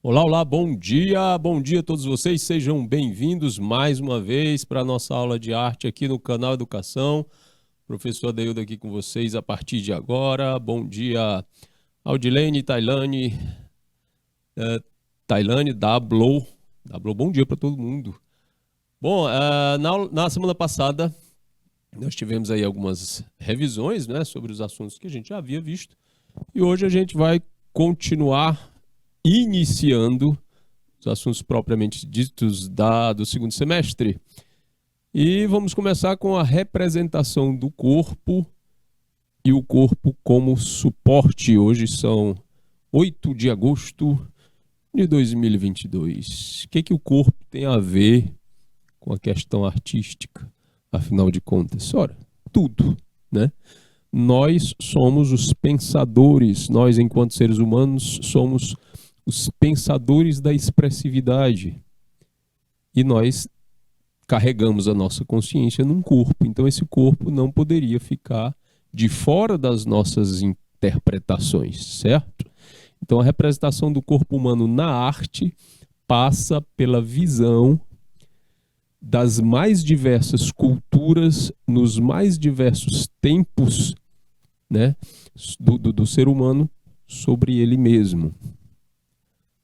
Olá, olá, bom dia a todos vocês, sejam bem-vindos mais uma vez para a nossa aula de arte aqui no canal Educação. Professor Adeildo aqui com vocês a partir de agora. Bom dia, Audilene, Tailane, Dablo, bom dia para todo mundo. Bom, na semana passada nós tivemos aí algumas revisões, né, sobre os assuntos que a gente já havia visto e hoje a gente vai continuar iniciando os assuntos propriamente ditos do segundo semestre. E vamos começar com a representação do corpo e o corpo como suporte. Hoje são 8 de agosto de 2022. O que o corpo tem a ver com a questão artística? Afinal de contas, ora, tudo, né? Nós somos os pensadores, nós enquanto seres humanos somos os pensadores da expressividade. E nós carregamos a nossa consciência num corpo. Então esse corpo não poderia ficar de fora das nossas interpretações, certo? Então a representação do corpo humano na arte passa pela visão das mais diversas culturas, nos mais diversos tempos, né, do ser humano sobre ele mesmo.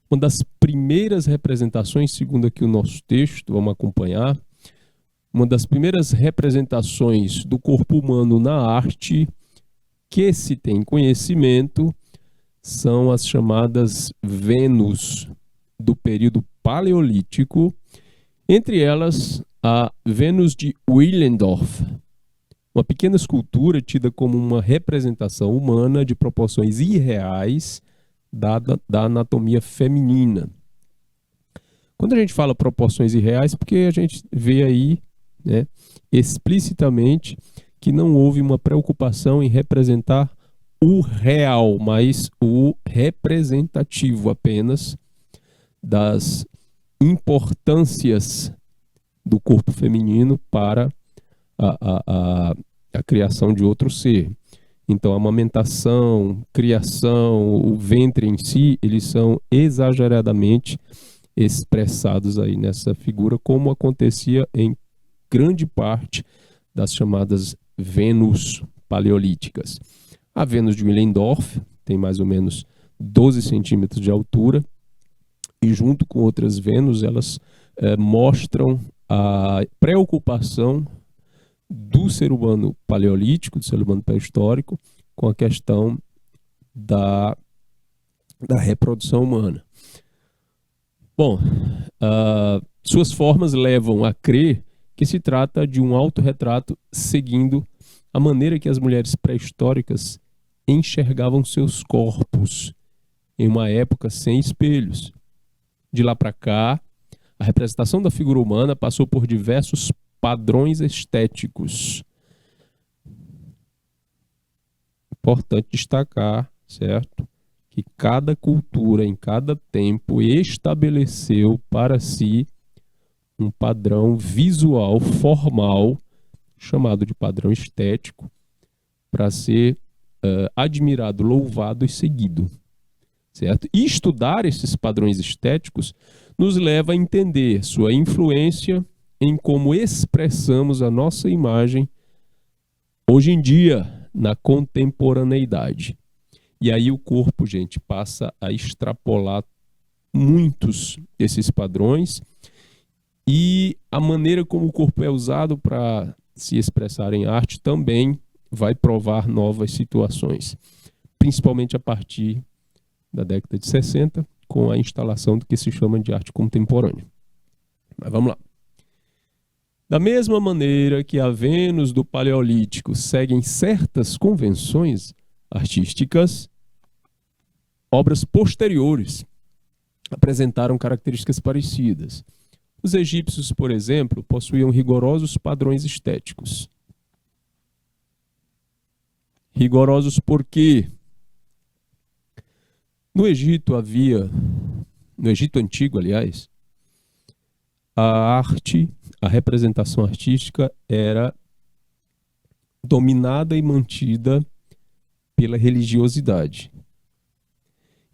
Uma das primeiras representações, segundo aqui o nosso texto, vamos acompanhar, uma das primeiras representações do corpo humano na arte que se tem conhecimento são as chamadas Vênus do período paleolítico, entre elas a Vênus de Willendorf, uma pequena escultura tida como uma representação humana de proporções irreais da anatomia feminina. Quando a gente fala proporções irreais, porque a gente vê aí, né, explicitamente que não houve uma preocupação em representar o real, mas o representativo apenas das importâncias do corpo feminino para a criação de outro ser. Então, a amamentação, criação, o ventre em si, eles são exageradamente expressados aí nessa figura, como acontecia em grande parte das chamadas Vênus paleolíticas. A Vênus de Willendorf tem mais ou menos 12 centímetros de altura e junto com outras Vênus, elas mostram a preocupação do ser humano paleolítico, do ser humano pré-histórico, com a questão da reprodução humana. Bom, suas formas levam a crer que se trata de um autorretrato seguindo a maneira que as mulheres pré-históricas enxergavam seus corpos em uma época sem espelhos. De lá para cá, a representação da figura humana passou por diversos padrões estéticos. Importante destacar, certo? Que cada cultura, em cada tempo, estabeleceu para si um padrão visual formal, chamado de padrão estético, para ser admirado, louvado e seguido, certo? E estudar esses padrões estéticos nos leva a entender sua influência em como expressamos a nossa imagem hoje em dia, na contemporaneidade. E aí o corpo, gente, passa a extrapolar muitos desses padrões e a maneira como o corpo é usado para se expressar em arte também vai provar novas situações, principalmente a partir da década de 60, com a instalação do que se chama de arte contemporânea. Mas vamos lá. Da mesma maneira que a Vênus do Paleolítico seguem certas convenções artísticas, obras posteriores apresentaram características parecidas. Os egípcios, por exemplo, possuíam rigorosos padrões estéticos. Rigorosos por quê? No Egito Antigo, aliás, a arte, a representação artística era dominada e mantida pela religiosidade.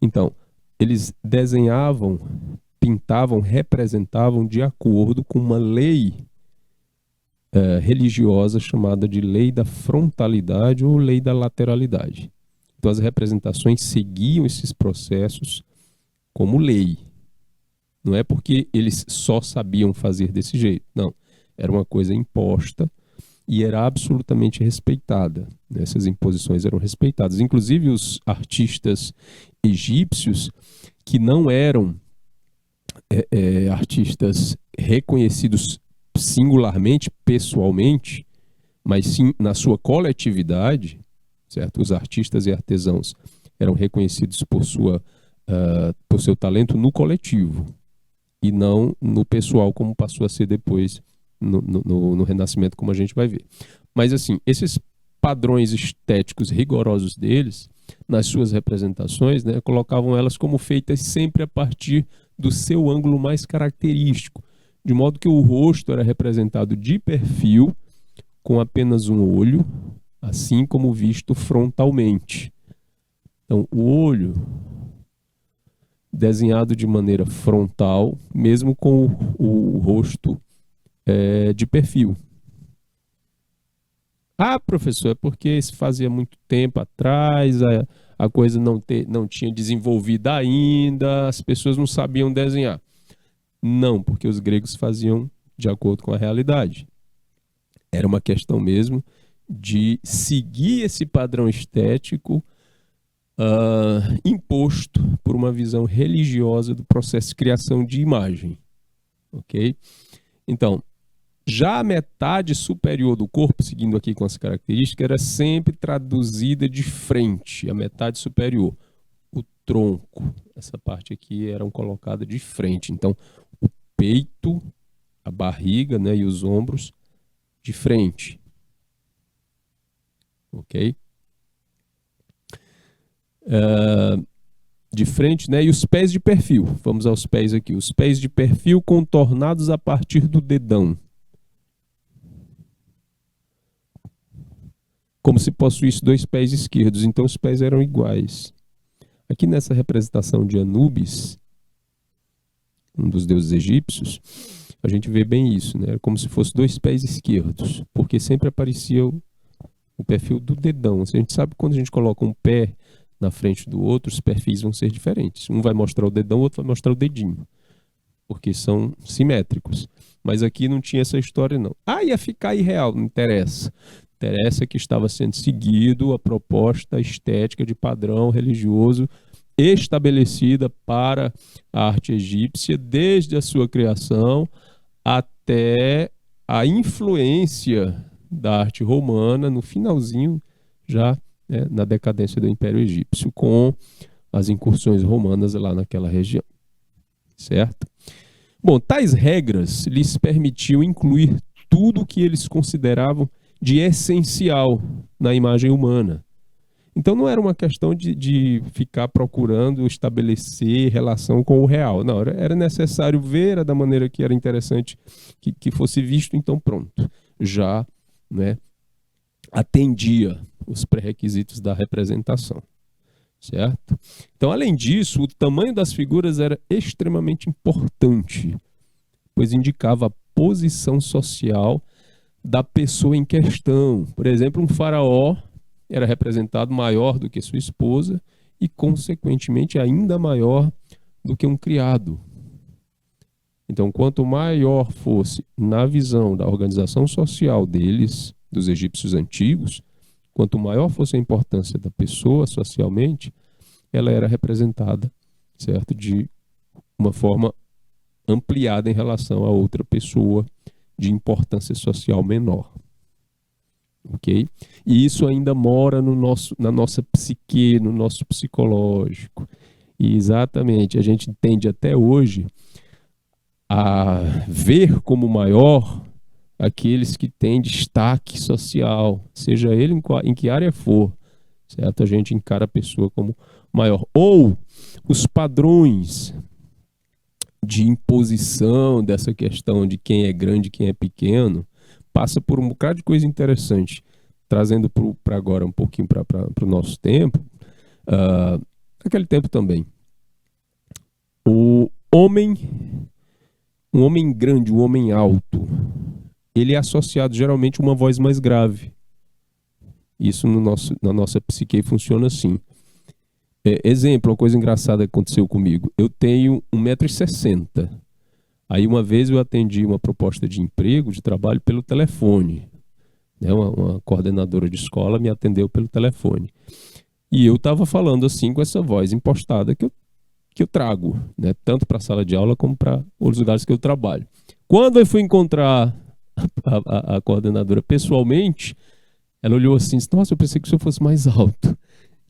Então, eles desenhavam, pintavam, representavam de acordo com uma lei religiosa chamada de lei da frontalidade ou lei da lateralidade. Então as representações seguiam esses processos como lei. Não é porque eles só sabiam fazer desse jeito, não. Era uma coisa imposta e era absolutamente respeitada. Essas imposições eram respeitadas. Inclusive os artistas egípcios, que não eram artistas reconhecidos singularmente, pessoalmente, mas sim na sua coletividade, certo? Os artistas e artesãos eram reconhecidos por seu talento no coletivo e não no pessoal, como passou a ser depois no Renascimento, como a gente vai ver. Mas assim, esses padrões estéticos rigorosos deles, nas suas representações, né, colocavam elas como feitas sempre a partir do seu ângulo mais característico, de modo que o rosto era representado de perfil, com apenas um olho, assim como visto frontalmente. Então, o olho desenhado de maneira frontal, mesmo com o rosto de perfil. Ah, professor, é porque isso fazia muito tempo atrás, a coisa não tinha desenvolvido ainda, as pessoas não sabiam desenhar. Não, porque os gregos faziam de acordo com a realidade. Era uma questão mesmo de seguir esse padrão estético imposto por uma visão religiosa do processo de criação de imagem. Ok? Então, já a metade superior do corpo, seguindo aqui com as características, era sempre traduzida de frente, a metade superior. O tronco, essa parte aqui, eram colocadas de frente. Então, o peito, a barriga, né, e os ombros de frente. Ok? De frente, né, e os pés de perfil. Vamos aos pés aqui. Os pés de perfil contornados a partir do dedão. Como se possuísse dois pés esquerdos, então os pés eram iguais. Aqui nessa representação de Anubis, um dos deuses egípcios, a gente vê bem isso, né? Como se fosse dois pés esquerdos, porque sempre aparecia o perfil do dedão. A gente sabe que quando a gente coloca um pé na frente do outro, os perfis vão ser diferentes. Um vai mostrar o dedão, o outro vai mostrar o dedinho, porque são simétricos. Mas aqui não tinha essa história, não. Ah, ia ficar irreal, não interessa. Interessa que estava sendo seguido a proposta estética de padrão religioso estabelecida para a arte egípcia desde a sua criação até a influência da arte romana no finalzinho, já na decadência do Império Egípcio, com as incursões romanas lá naquela região. Certo? Bom, tais regras lhes permitiam incluir tudo o que eles consideravam de essencial na imagem humana. Então não era uma questão de ficar procurando estabelecer relação com o real. Não, era necessário ver da maneira que era interessante que fosse visto, então pronto. Já, né, atendia os pré-requisitos da representação. Certo? Então, além disso, o tamanho das figuras era extremamente importante, pois indicava a posição social da pessoa em questão. Por exemplo, um faraó era representado maior do que sua esposa e, consequentemente, ainda maior do que um criado. Então, quanto maior fosse, na visão da organização social deles, dos egípcios antigos, quanto maior fosse a importância da pessoa socialmente, ela era representada, certo, de uma forma ampliada em relação a outra pessoa de importância social menor. Ok? E isso ainda mora na nossa psique, no nosso psicológico. E exatamente, a gente tende até hoje a ver como maior aqueles que têm destaque social, seja ele em que área for, certo? A gente encara a pessoa como maior. Ou os padrões de imposição dessa questão de quem é grande e quem é pequeno passa por um bocado de coisa interessante, trazendo para agora um pouquinho para o nosso tempo, aquele tempo também. O homem, um homem grande, um homem alto, ele é associado geralmente a uma voz mais grave. Isso na nossa psique funciona assim. Exemplo, uma coisa engraçada que aconteceu comigo. Eu tenho 1,60 m. Aí uma vez eu atendi uma proposta de emprego, de trabalho, pelo telefone. Né? Uma coordenadora de escola me atendeu pelo telefone. E eu estava falando assim com essa voz impostada que eu trago, né? Tanto para a sala de aula como para os lugares que eu trabalho. Quando eu fui encontrar a coordenadora pessoalmente, ela olhou assim, nossa, eu pensei que o senhor fosse mais alto.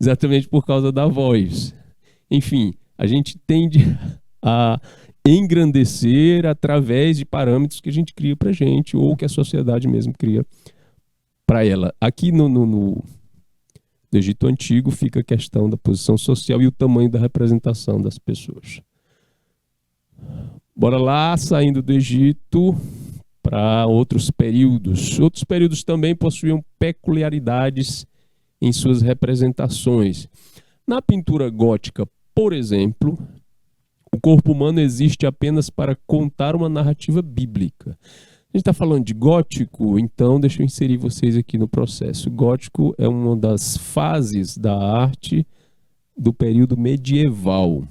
Exatamente por causa da voz. Enfim, a gente tende a engrandecer através de parâmetros que a gente cria para a gente ou que a sociedade mesmo cria para ela. Aqui no Egito Antigo fica a questão da posição social e o tamanho da representação das pessoas. Bora lá, saindo do Egito para outros períodos. Outros períodos também possuíam peculiaridades em suas representações. Na pintura gótica, por exemplo, o corpo humano existe apenas para contar uma narrativa bíblica. A gente está falando de gótico, então deixa eu inserir vocês aqui no processo. O gótico é uma das fases da arte do período medieval. O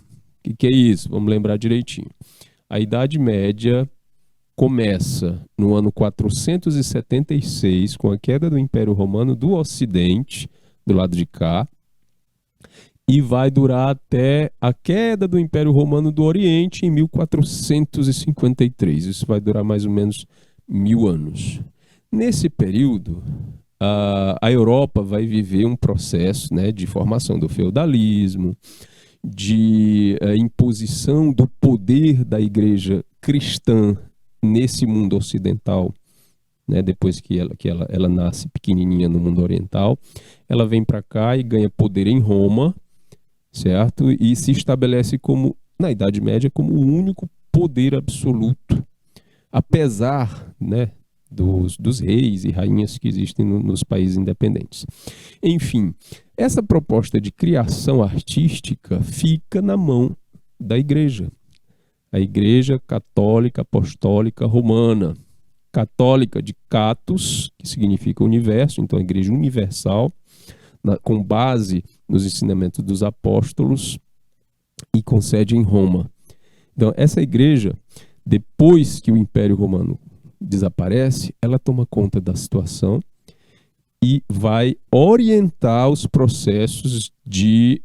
que é isso? Vamos lembrar direitinho. A Idade Média começa no ano 476, com a queda do Império Romano do Ocidente, do lado de cá, e vai durar até a queda do Império Romano do Oriente em 1453. Isso vai durar mais ou menos 1000 anos. Nesse período, a Europa vai viver um processo, né, de formação do feudalismo, de imposição do poder da igreja cristã nesse mundo ocidental, né, depois que ela nasce pequenininha no mundo oriental, ela vem para cá e ganha poder em Roma, certo? E se estabelece como, na Idade Média, como o único poder absoluto, apesar, né, dos reis e rainhas que existem nos países independentes. Enfim, essa proposta de criação artística fica na mão da igreja. A Igreja Católica Apostólica Romana. Católica de Catos, que significa universo, então a Igreja Universal, com base nos ensinamentos dos apóstolos e com sede em Roma. Então, essa igreja, depois que o Império Romano desaparece, ela toma conta da situação e vai orientar os processos de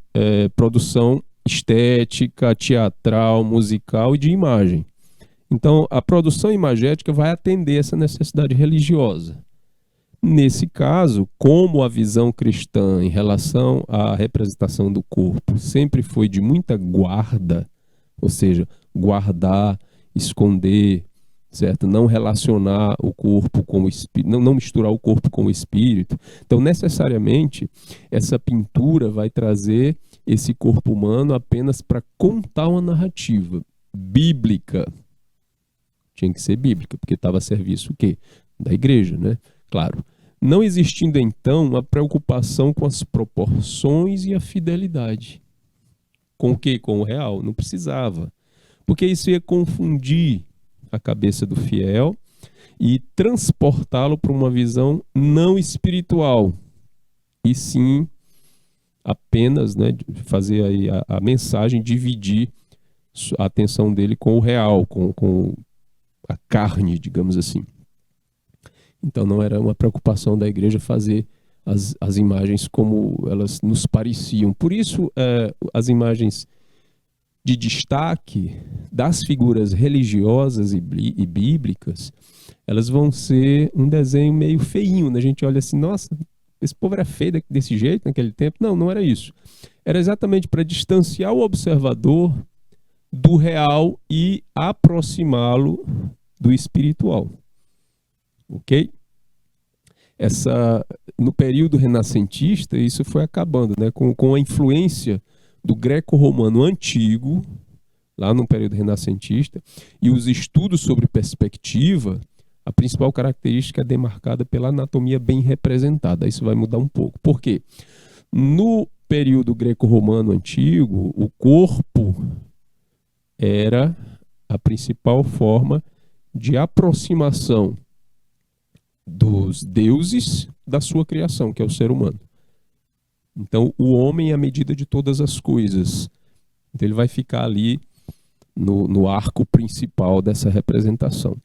produção estética, teatral, musical e de imagem. Então, a produção imagética vai atender essa necessidade religiosa. Nesse caso, como a visão cristã em relação à representação do corpo sempre foi de muita guarda, ou seja, guardar, esconder, certo? Não relacionar o corpo com o espírito, não misturar o corpo com o espírito. Então, necessariamente, essa pintura vai trazer esse corpo humano apenas para contar uma narrativa bíblica. Tinha que ser bíblica, porque estava a serviço o quê? Da igreja, né? Claro. Não existindo, então, uma preocupação com as proporções e a fidelidade. Com o quê? Com o real. Não precisava. Porque isso ia confundir a cabeça do fiel e transportá-lo para uma visão não espiritual. E sim, apenas, né, fazer aí a mensagem, dividir a atenção dele com o real, com a carne, digamos assim. Então não era uma preocupação da igreja fazer as imagens como elas nos pareciam. Por isso, as imagens de destaque das figuras religiosas e bíblicas, elas vão ser um desenho meio feinho, né? A gente olha assim, nossa, esse povo era feio desse jeito naquele tempo. Não, não era isso. Era exatamente para distanciar o observador do real e aproximá-lo do espiritual. Ok? No período renascentista, isso foi acabando, né? Com a influência do greco-romano antigo, lá no período renascentista, e os estudos sobre perspectiva, a principal característica é demarcada pela anatomia bem representada. Isso vai mudar um pouco. Por quê? No período greco-romano antigo, o corpo era a principal forma de aproximação dos deuses da sua criação, que é o ser humano. Então, o homem é a medida de todas as coisas. Então, ele vai ficar ali no arco principal dessa representação.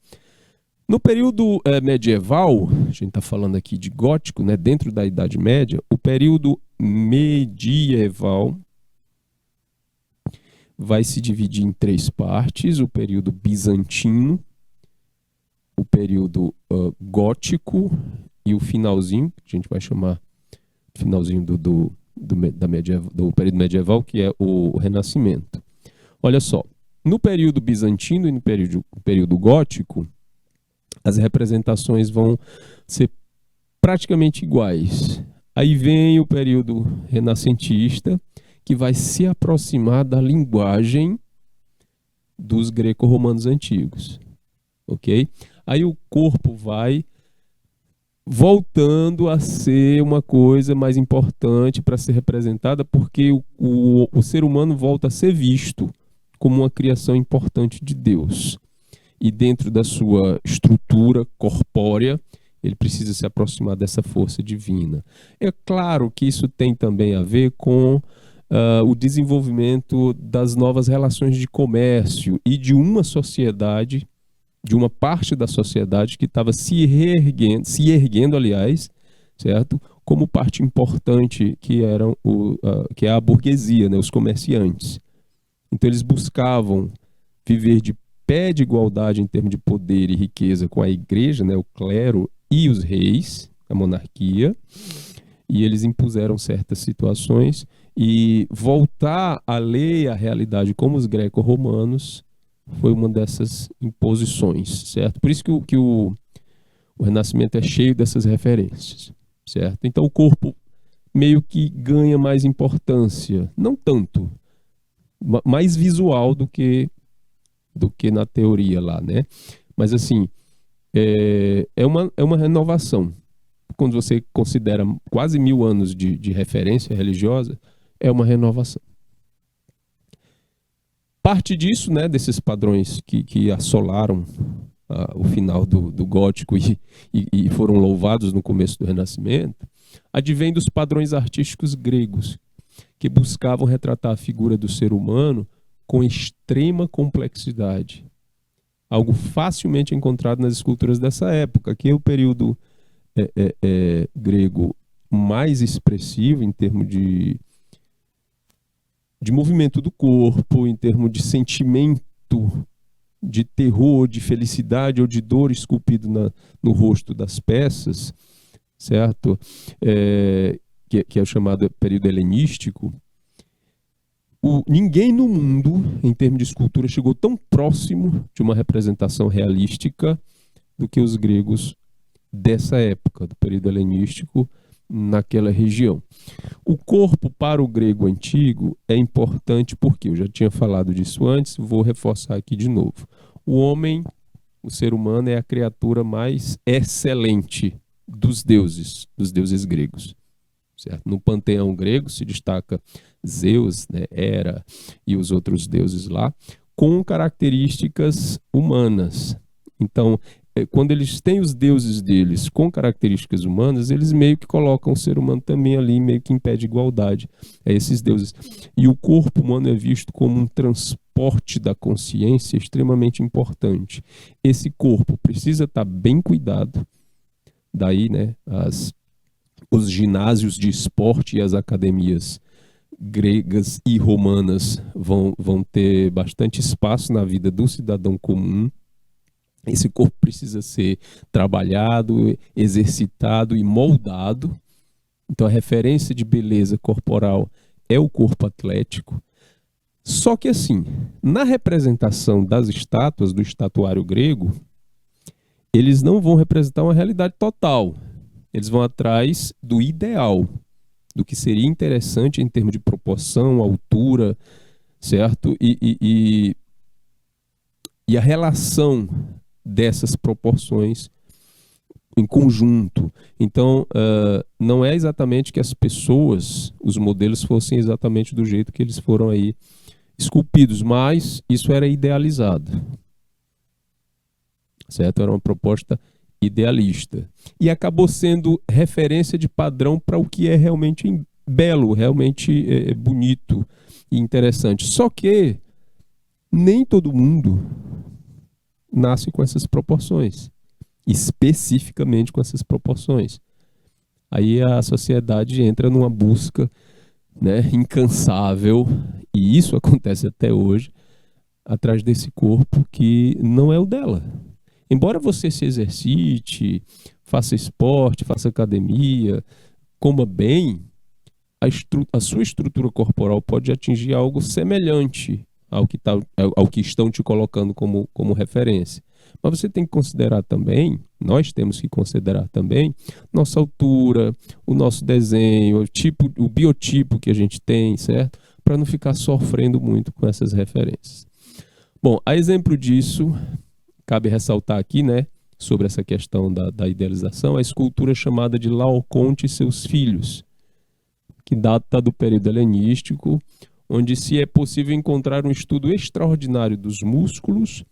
No período medieval, a gente está falando aqui de gótico, né, dentro da Idade Média, o período medieval vai se dividir em 3 partes: o período bizantino, o período gótico e o finalzinho, que a gente vai chamar finalzinho do período medieval, que é o Renascimento. Olha só, no período bizantino e no período gótico, as representações vão ser praticamente iguais. Aí vem o período renascentista, que vai se aproximar da linguagem dos greco-romanos antigos. Ok? Aí o corpo vai voltando a ser uma coisa mais importante para ser representada, porque o ser humano volta a ser visto como uma criação importante de Deus. E dentro da sua estrutura corpórea, ele precisa se aproximar dessa força divina. É claro que isso tem também a ver com o desenvolvimento das novas relações de comércio e de uma sociedade, de uma parte da sociedade que estava se erguendo, aliás, certo? Como parte importante que é a burguesia, né? Os comerciantes. Então eles buscavam viver de pé de igualdade em termos de poder e riqueza com a igreja, né? O clero e os reis, a monarquia, e eles impuseram certas situações, e voltar a lei, a realidade como os greco-romanos foi uma dessas imposições, certo? Por isso que o Renascimento é cheio dessas referências, certo? Então o corpo meio que ganha mais importância, não tanto, mais visual do que na teoria lá, né? Mas assim, é uma renovação. Quando você considera quase 1000 anos de referência religiosa, é uma renovação. Parte disso, né, desses padrões que assolaram o final do gótico e foram louvados no começo do Renascimento, advém dos padrões artísticos gregos, que buscavam retratar a figura do ser humano com extrema complexidade. Algo facilmente encontrado nas esculturas dessa época, que é o período grego mais expressivo em termos de movimento do corpo, em termos de sentimento de terror, de felicidade ou de dor esculpido no rosto das peças, certo? Que é o chamado período helenístico. Ninguém no mundo, em termos de escultura, chegou tão próximo de uma representação realística do que os gregos dessa época, do período helenístico, naquela região. O corpo para o grego antigo é importante porque eu já tinha falado disso antes, vou reforçar aqui de novo. O homem, o ser humano, é a criatura mais excelente dos deuses gregos. Certo? No panteão grego se destaca Zeus, né, Hera e os outros deuses lá, com características humanas. Então, quando eles têm os deuses deles com características humanas, eles meio que colocam o ser humano também ali, meio que em pé de igualdade a esses deuses. E o corpo humano é visto como um transporte da consciência extremamente importante. Esse corpo precisa estar bem cuidado. Daí, né, os ginásios de esporte e as academias gregas e romanas vão ter bastante espaço na vida do cidadão comum. Esse corpo precisa ser trabalhado, exercitado e moldado. Então a referência de beleza corporal é o corpo atlético. Só que assim, na representação das estátuas, do estatuário grego, eles não vão representar uma realidade total. Eles vão atrás do ideal, do que seria interessante em termos de proporção, altura, certo? E a relação dessas proporções em conjunto. Então, não é exatamente que as pessoas, os modelos fossem exatamente do jeito que eles foram aí esculpidos, mas isso era idealizado, certo? Era uma proposta idealista. E acabou sendo referência de padrão para o que é realmente belo, realmente bonito e interessante. Só que nem todo mundo nasce com essas proporções, especificamente com essas proporções. Aí a sociedade entra numa busca, né, incansável, e isso acontece até hoje, atrás desse corpo que não é o dela. Embora você se exercite, faça esporte, faça academia, coma bem, a sua estrutura corporal pode atingir algo semelhante ao que estão te colocando como referência. Mas você tem que considerar também, nós temos que considerar também, nossa altura, o nosso desenho, o biotipo que a gente tem, certo? Para não ficar sofrendo muito com essas referências. Bom, a exemplo disso, cabe ressaltar aqui, né, sobre essa questão da idealização, a escultura chamada de Laoconte e seus filhos, que data do período helenístico, onde se é possível encontrar um estudo extraordinário dos músculos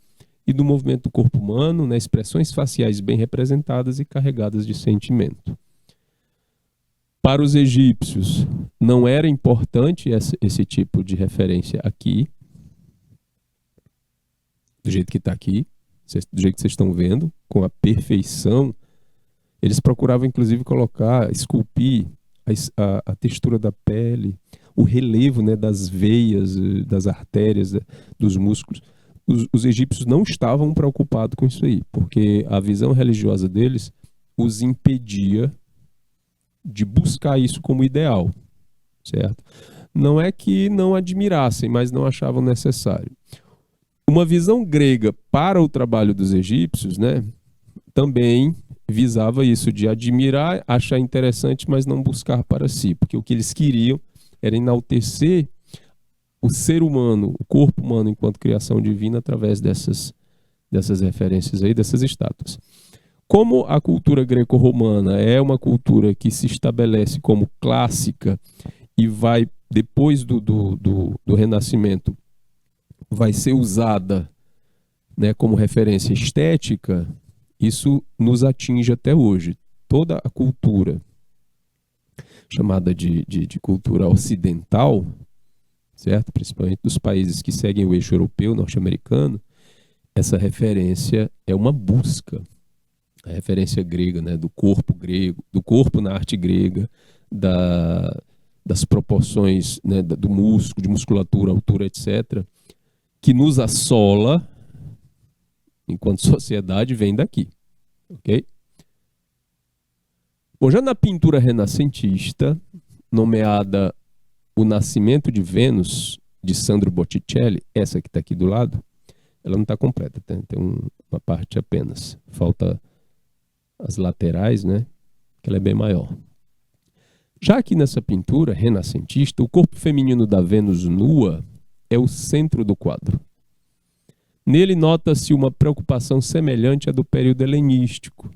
e do movimento do corpo humano, né, expressões faciais bem representadas e carregadas de sentimento. Para os egípcios, não era importante esse tipo de referência aqui, do jeito que está aqui, do jeito que vocês estão vendo, com a Eles procuravam, inclusive, esculpir a textura da pele, o relevo, né, das veias, das artérias, dos músculos. Os egípcios não estavam preocupados com isso aí, porque a visão religiosa deles os impedia de buscar isso como ideal, certo? Não é que não admirassem, mas não achavam necessário. Uma visão grega para o trabalho dos egípcios, né, também visava isso, de admirar, achar interessante, mas não buscar para si, porque o que eles queriam era enaltecer o ser humano, o corpo humano enquanto criação divina através dessas referências aí, dessas estátuas. Como a cultura greco-romana é uma cultura que se estabelece como clássica e vai, depois do Renascimento, vai ser usada, né, como referência estética, isso nos atinge até hoje. Toda a cultura chamada de cultura ocidental, certo? Principalmente dos países que seguem o eixo europeu, norte-americano, essa referência é uma busca. A referência grega, né, do corpo grego, do corpo na arte grega, das proporções, né, do músculo, de musculatura, altura, etc., que nos assola enquanto sociedade, vem daqui. Ok? Bom, já na pintura renascentista, nomeada O Nascimento de Vênus, de Sandro Botticelli, essa que está aqui do lado, ela não está completa, tem uma parte apenas. Falta as laterais, né? Que ela é bem maior. Já aqui nessa pintura renascentista, o corpo feminino da Vênus nua é o centro do quadro. Nele nota-se uma preocupação semelhante à do período helenístico,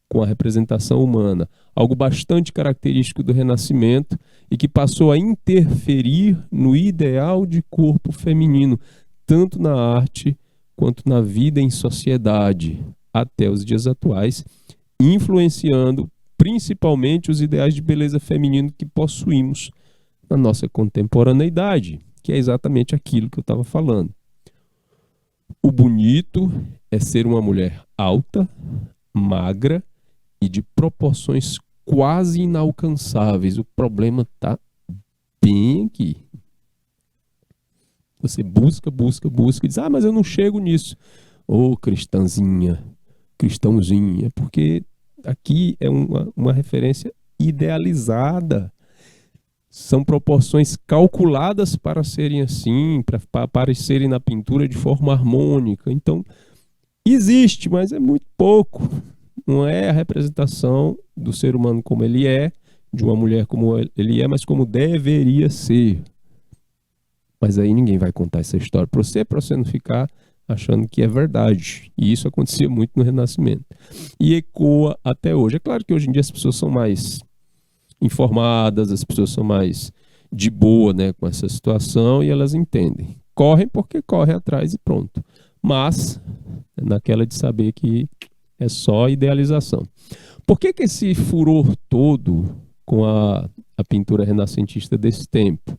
com a representação humana, algo bastante característico do Renascimento e que passou a interferir no ideal de corpo feminino, tanto na arte quanto na vida em sociedade, até os dias atuais, influenciando principalmente os ideais de beleza feminino que possuímos na nossa contemporaneidade, que é exatamente aquilo que eu estava falando. O bonito é ser uma mulher alta, magra e de proporções quase inalcançáveis. O problema está bem aqui. Você busca e diz, mas eu não chego nisso. Ô, cristãozinha, porque aqui é uma referência idealizada. São proporções calculadas para serem assim, para aparecerem na pintura de forma harmônica. Então, existe, mas é muito pouco. Não é a representação do ser humano como ele é, de uma mulher como ele é, mas como deveria ser. Mas aí ninguém vai contar essa história para você não ficar achando que é verdade. E isso acontecia muito no Renascimento. E ecoa até hoje. É claro que hoje em dia as pessoas são mais informadas, as pessoas são mais de boa, né, com essa situação, e elas entendem. Correm porque correm atrás e pronto. Mas, naquela de saber que é só idealização. Por que esse furor todo com a pintura renascentista desse tempo?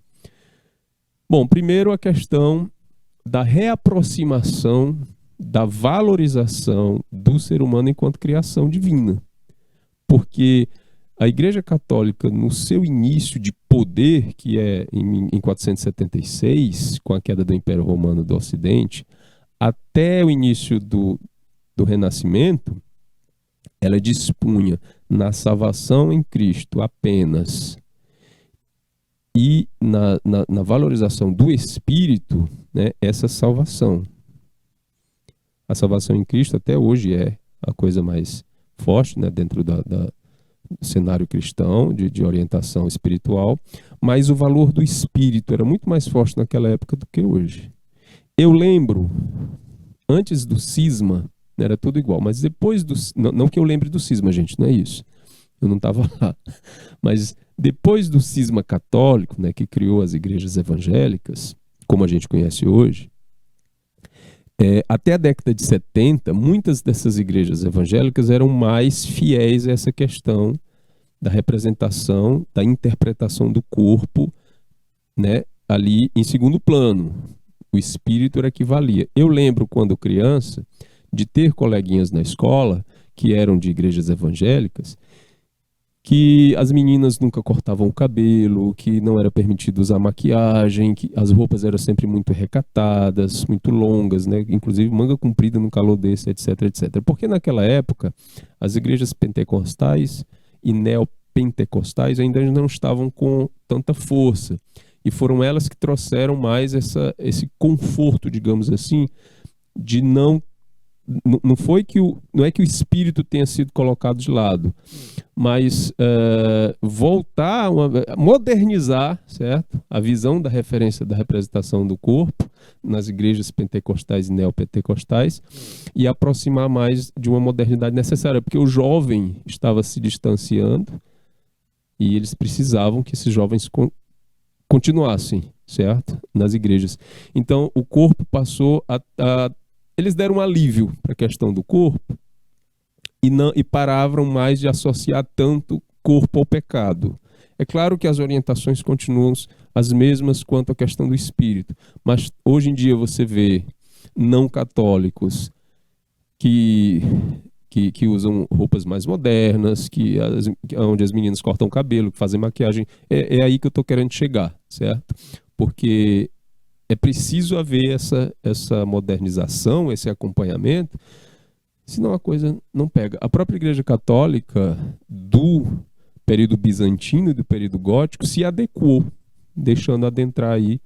Bom, primeiro a questão da reaproximação, da valorização do ser humano enquanto criação divina. Porque a Igreja Católica, no seu início de poder, que é em 476, com a queda do Império Romano do Ocidente, até o início do Renascimento, ela dispunha na salvação em Cristo apenas e na valorização do Espírito, né, essa salvação. A salvação em Cristo até hoje é a coisa mais forte, né, dentro do cenário cristão, de orientação espiritual, mas o valor do Espírito era muito mais forte naquela época do que hoje. Eu lembro, antes do cisma, era tudo igual, mas depois do... Não que eu lembre do cisma, gente, não é isso. Eu não estava lá. Mas depois do cisma católico, né, que criou as igrejas evangélicas, como a gente conhece hoje, até a década de 70, muitas dessas igrejas evangélicas eram mais fiéis a essa questão da representação, da interpretação do corpo, né, ali em segundo plano. O espírito era que valia. Eu lembro, quando criança, de ter coleguinhas na escola que eram de igrejas evangélicas, que as meninas nunca cortavam o cabelo, que não era permitido usar maquiagem, que as roupas eram sempre muito recatadas, muito longas, né? Inclusive manga comprida num calor desse, etc, etc. Porque naquela época, as igrejas pentecostais e neopentecostais ainda não estavam com tanta força. E foram elas que trouxeram mais esse conforto, digamos assim, de não é que o espírito tenha sido colocado de lado, mas voltar, modernizar, certo? A visão da referência da representação do corpo nas igrejas pentecostais e neopentecostais e aproximar mais de uma modernidade necessária, porque o jovem estava se distanciando e eles precisavam que esses jovens continuassem, certo? Nas igrejas. Então, o corpo passou eles deram um alívio para a questão do corpo e pararam mais de associar tanto corpo ao pecado. É claro que as orientações continuam as mesmas quanto à questão do espírito, mas hoje em dia você vê não católicos que usam roupas mais modernas, onde as meninas cortam o cabelo, que fazem maquiagem. É aí que eu estou querendo chegar, certo? Porque é preciso haver essa modernização, esse acompanhamento, senão a coisa não pega. A própria Igreja Católica do período bizantino e do período gótico se adequou, deixando adentrar aí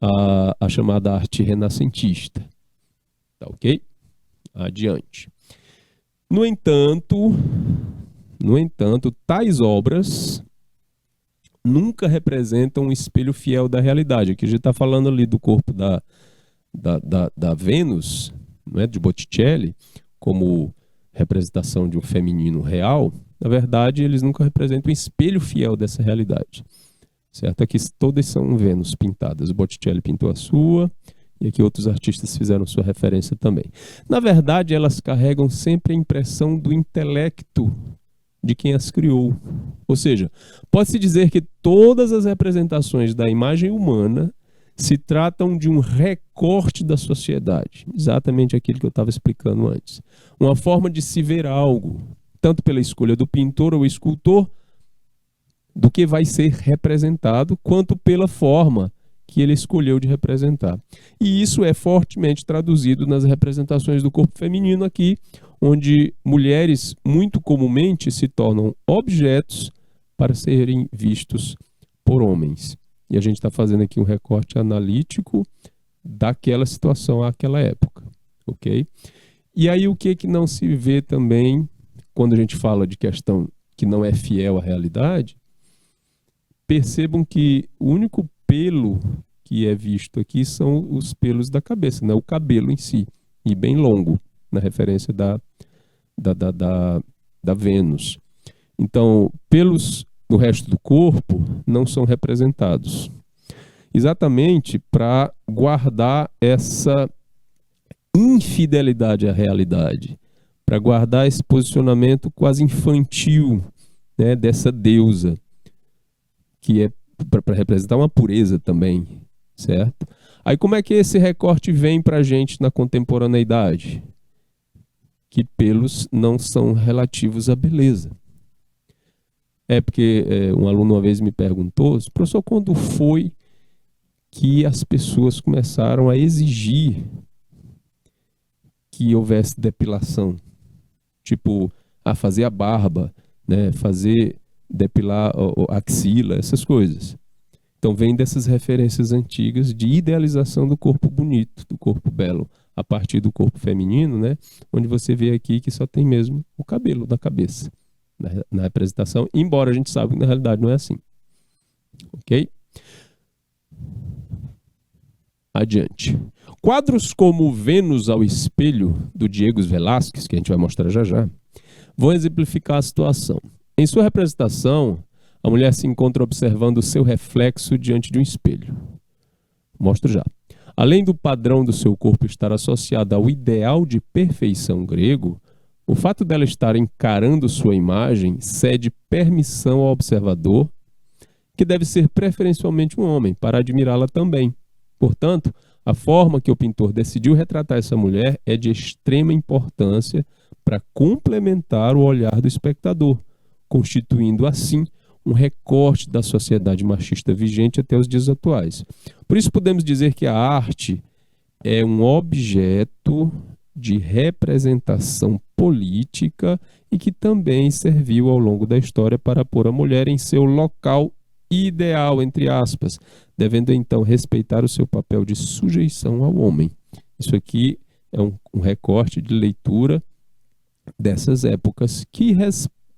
a chamada arte renascentista. Tá ok? Adiante. No entanto, tais obras nunca representam um espelho fiel da realidade. Aqui a gente está falando ali do corpo da Vênus, não é, de Botticelli, como representação de um feminino real. Na verdade, eles nunca representam um espelho fiel dessa realidade. Certo? Aqui todas são Vênus pintadas. O Botticelli pintou a sua, e aqui outros artistas fizeram sua referência também. Na verdade, elas carregam sempre a impressão do intelecto de quem as criou. Ou seja, pode-se dizer que todas as representações da imagem humana se tratam de um recorte da sociedade. Exatamente aquilo que eu estava explicando antes. Uma forma de se ver algo, tanto pela escolha do pintor ou escultor, do que vai ser representado, quanto pela forma que ele escolheu de representar. E isso é fortemente traduzido nas representações do corpo feminino aqui, onde mulheres muito comumente se tornam objetos para serem vistos por homens. E a gente está fazendo aqui um recorte analítico daquela situação àquela época, ok? E aí o que não se vê também, quando a gente fala de questão que não é fiel à realidade, percebam que o único pelo que é visto aqui são os pelos da cabeça, né? O cabelo em si, e bem longo, na referência da Vênus. Então, pelos do resto do corpo não são representados. Exatamente para guardar essa infidelidade à realidade, para guardar esse posicionamento quase infantil, né, dessa deusa, que é para representar uma pureza também, certo? Aí como é que esse recorte vem para a gente na contemporaneidade? Que pelos não são relativos à beleza. Porque um aluno uma vez me perguntou, professor, quando foi que as pessoas começaram a exigir que houvesse depilação? Tipo, a fazer a barba, né? Depilar a axila, essas coisas. Então vem dessas referências antigas de idealização do corpo bonito, do corpo belo, a partir do corpo feminino, né? Onde você vê aqui que só tem mesmo o cabelo na cabeça, na representação, embora a gente saiba que na realidade não é assim. Ok? Adiante. Quadros como Vênus ao Espelho, do Diego Velázquez, que a gente vai mostrar já já, vão exemplificar a situação. Em sua representação, a mulher se encontra observando o seu reflexo diante de um espelho. Mostro já. Além do padrão do seu corpo estar associado ao ideal de perfeição grego, o fato dela estar encarando sua imagem cede permissão ao observador, que deve ser preferencialmente um homem, para admirá-la também. Portanto, a forma que o pintor decidiu retratar essa mulher é de extrema importância para complementar o olhar do espectador, constituindo assim um recorte da sociedade machista vigente até os dias atuais. Por isso podemos dizer que a arte é um objeto de representação política e que também serviu ao longo da história para pôr a mulher em seu local ideal, entre aspas, devendo então respeitar o seu papel de sujeição ao homem. Isso aqui é um recorte de leitura dessas épocas que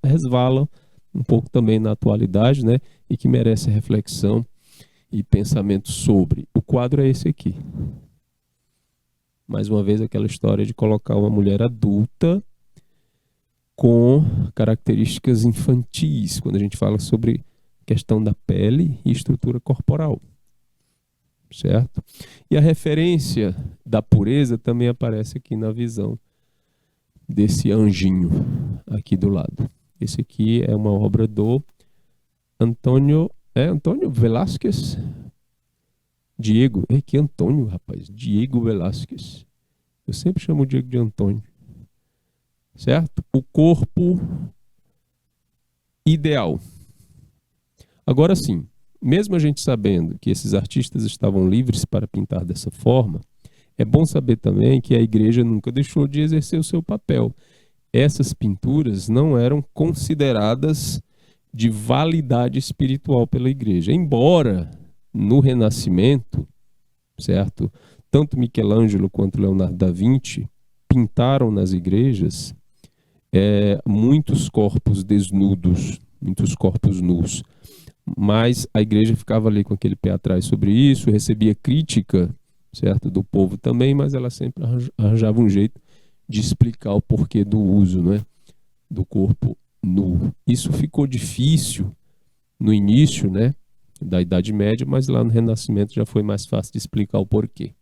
resvalam um pouco também na atualidade, né? E que merece reflexão e pensamento sobre. O quadro é esse aqui. Mais uma vez aquela história de colocar uma mulher adulta com características infantis, quando a gente fala sobre questão da pele e estrutura corporal. Certo? E a referência da pureza também aparece aqui na visão desse anjinho aqui do lado. Esse aqui é uma obra do Antônio Velázquez? Diego. Que Antônio, rapaz? Diego Velázquez. Eu sempre chamo o Diego de Antônio. Certo? O corpo ideal. Agora sim, mesmo a gente sabendo que esses artistas estavam livres para pintar dessa forma, é bom saber também que a igreja nunca deixou de exercer o seu papel. Essas pinturas não eram consideradas de validade espiritual pela igreja. Embora no Renascimento, certo? Tanto Michelangelo quanto Leonardo da Vinci pintaram nas igrejas muitos corpos desnudos, muitos corpos nus. Mas a igreja ficava ali com aquele pé atrás sobre isso, recebia crítica, certo, do povo também, mas ela sempre arranjava um jeito de explicar o porquê do uso, né, do corpo nu. Isso ficou difícil no início, né, da Idade Média, mas lá no Renascimento já foi mais fácil de explicar o porquê.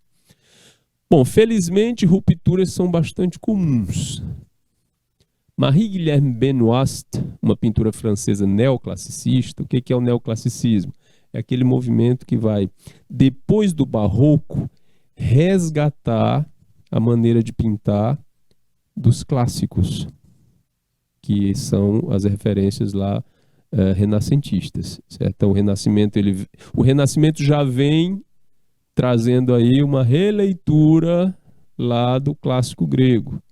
Bom, felizmente rupturas são bastante comuns. Marie-Guilherme Benoist, uma pintura francesa neoclassicista. O que é o neoclassicismo? É aquele movimento que vai, depois do barroco, resgatar a maneira de pintar dos clássicos, que são as referências lá renascentistas. Certo? Então, o Renascimento já vem trazendo aí uma releitura lá do clássico grego.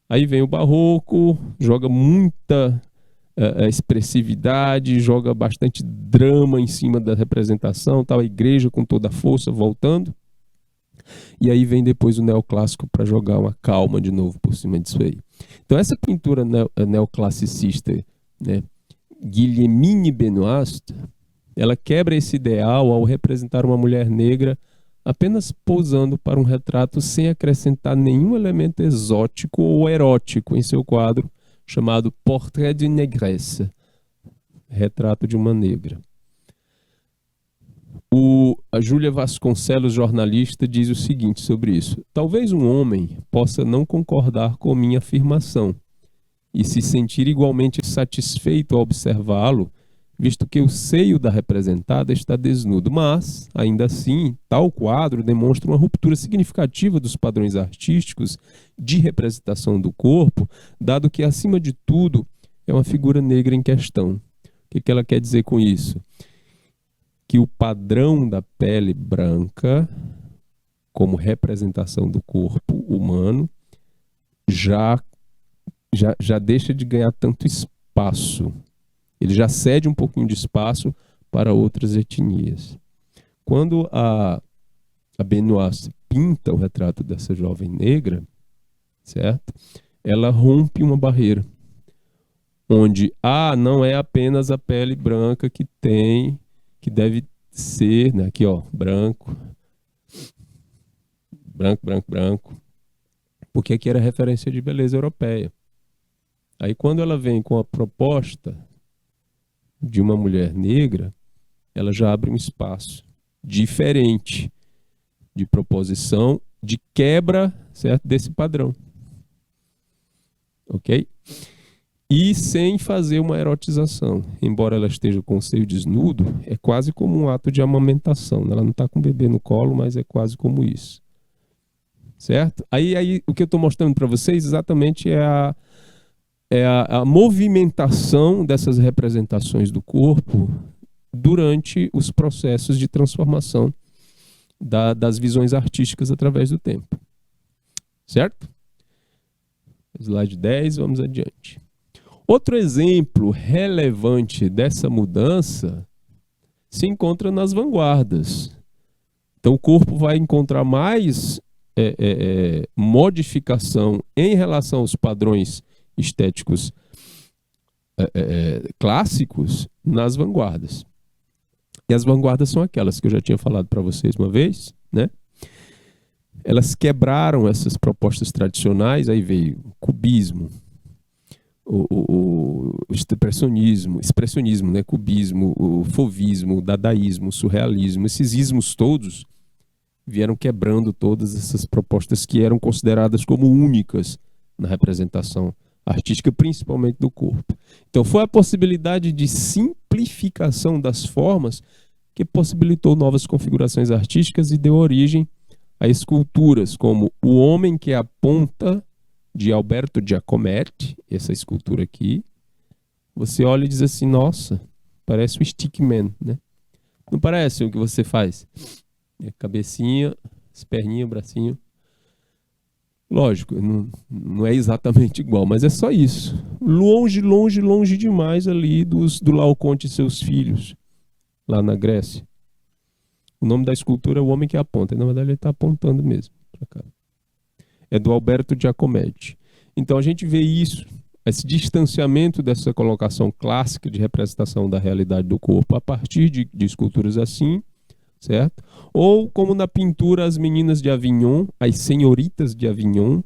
Aí vem o barroco, joga muita expressividade, joga bastante drama em cima da representação, tal, a igreja com toda a força voltando. E aí vem depois o neoclássico para jogar uma calma de novo por cima disso aí. Então essa pintura neoclassicista, né, Guillemine Benoist, ela quebra esse ideal ao representar uma mulher negra apenas posando para um retrato sem acrescentar nenhum elemento exótico ou erótico em seu quadro chamado Portrait d'une Négresse, Retrato de uma Negra. A Júlia Vasconcelos, jornalista, diz o seguinte sobre isso: talvez um homem possa não concordar com minha afirmação e se sentir igualmente satisfeito ao observá-lo, visto que o seio da representada está desnudo, mas, ainda assim, tal quadro demonstra uma ruptura significativa dos padrões artísticos de representação do corpo, dado que, acima de tudo, é uma figura negra em questão. O que ela quer dizer com isso? Que o padrão da pele branca, como representação do corpo humano, já deixa de ganhar tanto espaço. Ele já cede um pouquinho de espaço para outras etnias. Quando a Benoist pinta o retrato dessa jovem negra, certo? Ela rompe uma barreira, onde não é apenas a pele branca que deve ser, né? Aqui, ó, branco, porque aqui era referência de beleza europeia. Aí quando ela vem com a proposta de uma mulher negra, ela já abre um espaço diferente de proposição, de quebra, certo, desse padrão. Ok? E sem fazer uma erotização. Embora ela esteja com o seio desnudo, é quase como um ato de amamentação. Ela não está com o bebê no colo, mas é quase como isso. Certo? Aí o que eu estou mostrando para vocês exatamente é a movimentação dessas representações do corpo durante os processos de transformação das visões artísticas através do tempo. Certo? Slide 10, vamos adiante. Outro exemplo relevante dessa mudança se encontra nas vanguardas. Então o corpo vai encontrar mais modificação em relação aos padrões estéticos clássicos nas vanguardas. E as vanguardas são aquelas que eu já tinha falado para vocês uma vez, né? Elas quebraram essas propostas tradicionais, aí veio o cubismo, o expressionismo, né? Cubismo, o fauvismo, o dadaísmo, o surrealismo, esses ismos todos vieram quebrando todas essas propostas que eram consideradas como únicas na representação artística, principalmente do corpo. Então foi a possibilidade de simplificação das formas que possibilitou novas configurações artísticas e deu origem a esculturas como O Homem que Aponta, de Alberto Giacometti, essa escultura aqui. Você olha e diz assim, nossa, parece um stickman, né? Não parece o que você faz? Cabecinha, as perninhas, bracinho. Lógico, não é exatamente igual, mas é só isso. Longe, longe, longe demais ali do Laocoonte e seus filhos, lá na Grécia. O nome da escultura é O Homem que Aponta. Na verdade, ele está apontando mesmo para cá. É do Alberto Giacometti. Então a gente vê isso, esse distanciamento dessa colocação clássica de representação da realidade do corpo a partir de esculturas assim, certo? Ou como na pintura As Meninas de Avignon, As Senhoritas de Avignon,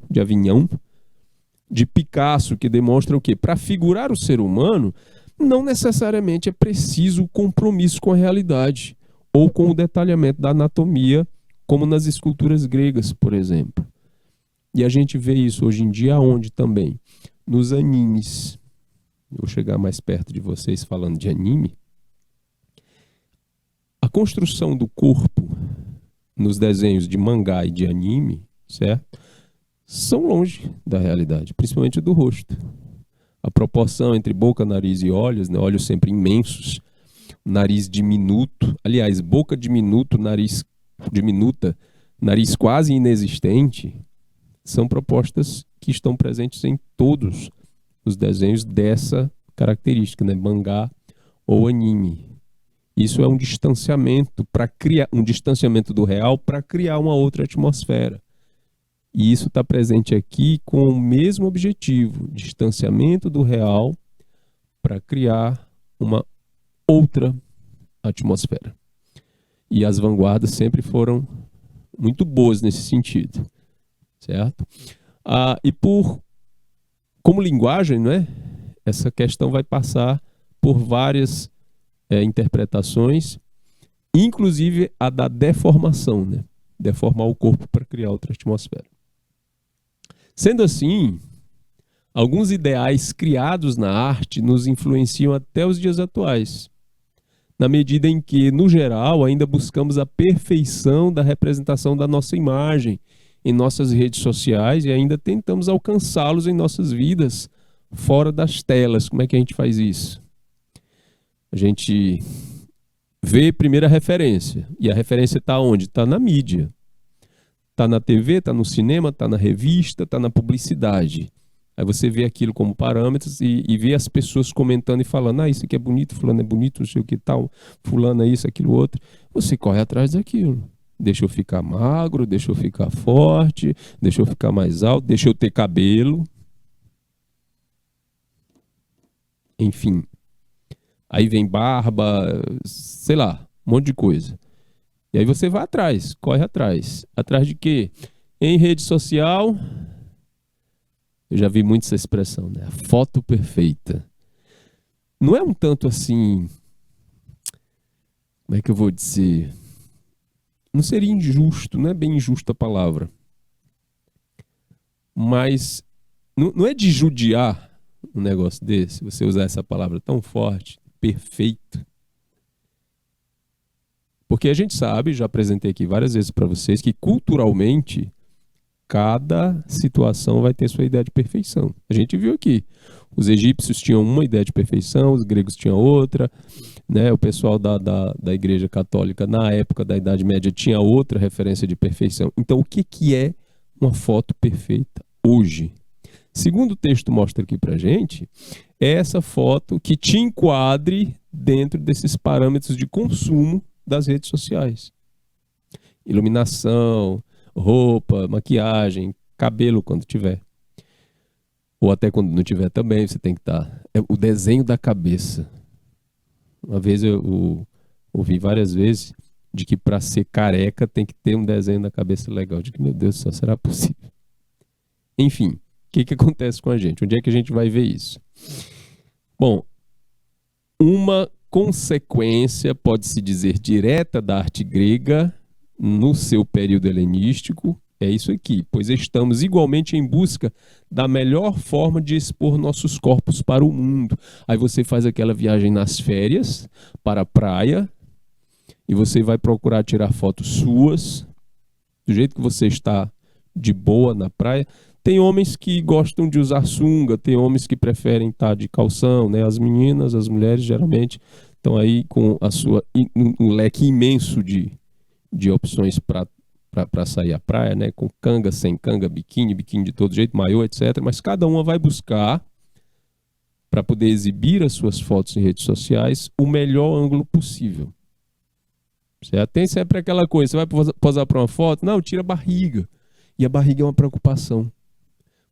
de Picasso, que demonstra o quê? Para figurar o ser humano, não necessariamente é preciso o compromisso com a realidade ou com o detalhamento da anatomia, como nas esculturas gregas, por exemplo. E a gente vê isso hoje em dia aonde também? Nos animes. Vou chegar mais perto de vocês falando de anime. A construção do corpo nos desenhos de mangá e de anime, certo? São longe da realidade, principalmente do rosto. A proporção entre boca, nariz e olhos, né? Olhos sempre imensos, nariz diminuto, aliás, boca diminuto, nariz diminuta, nariz quase inexistente, são propostas que estão presentes em todos os desenhos dessa característica, né? Mangá ou anime. Isso é um distanciamento para criar um distanciamento do real para criar uma outra atmosfera. E isso está presente aqui com o mesmo objetivo, distanciamento do real para criar uma outra atmosfera. E as vanguardas sempre foram muito boas nesse sentido, certo? E como linguagem, né, essa questão vai passar por várias interpretações, inclusive a da deformação, né? Deformar o corpo para criar outra atmosfera. Sendo assim, alguns ideais criados na arte nos influenciam até os dias atuais, na medida em que, no geral, ainda buscamos a perfeição da representação da nossa imagem em nossas redes sociais e ainda tentamos alcançá-los em nossas vidas fora das telas. Como é que a gente faz isso? A gente vê primeiro a referência. E a referência está onde? Está na mídia. Está na TV, está no cinema, está na revista, está na publicidade. Aí você vê aquilo como parâmetros e vê as pessoas comentando e falando: isso aqui é bonito, fulano é bonito, não sei o que tal, fulano é isso, aquilo, outro. Você corre atrás daquilo. Deixa eu ficar magro, deixa eu ficar forte, deixa eu ficar mais alto, deixa eu ter cabelo. Enfim. Aí vem barba, sei lá, um monte de coisa. E aí você vai atrás, corre atrás. Atrás de quê? Em rede social, eu já vi muito essa expressão, né? A foto perfeita. Não é um tanto assim, como é que eu vou dizer? Não seria injusto, não é bem injusta a palavra. Mas não é de judiar um negócio desse, você usar essa palavra tão forte, perfeito. Porque a gente sabe, já apresentei aqui várias vezes para vocês, que culturalmente cada situação vai ter sua ideia de perfeição. A gente viu aqui, os egípcios tinham uma ideia de perfeição, os gregos tinham outra, né? O pessoal da Igreja Católica na época da Idade Média tinha outra referência de perfeição. Então o que é uma foto perfeita hoje? Segundo o texto mostra aqui pra gente, é essa foto que te enquadre dentro desses parâmetros de consumo das redes sociais. Iluminação, roupa, maquiagem, cabelo quando tiver. Ou até quando não tiver também, você tem que estar. É o desenho da cabeça. Uma vez eu ouvi várias vezes de que para ser careca tem que ter um desenho na cabeça legal. De que, meu Deus, só será possível. Enfim, o que acontece com a gente? Onde é que a gente vai ver isso? Bom, uma consequência, pode-se dizer, direta da arte grega no seu período helenístico é isso aqui, pois estamos igualmente em busca da melhor forma de expor nossos corpos para o mundo. Aí você faz aquela viagem nas férias para a praia e você vai procurar tirar fotos suas, do jeito que você está de boa na praia. Tem homens que gostam de usar sunga, tem homens que preferem estar de calção, né? As meninas, as mulheres geralmente estão aí com um leque imenso de opções para sair à praia, né? Com canga, sem canga, biquíni de todo jeito, maiô, etc. Mas cada uma vai buscar, para poder exibir as suas fotos em redes sociais, o melhor ângulo possível. Certo? Tem sempre aquela coisa, você vai posar para uma foto? Não, tira a barriga. E a barriga é uma preocupação.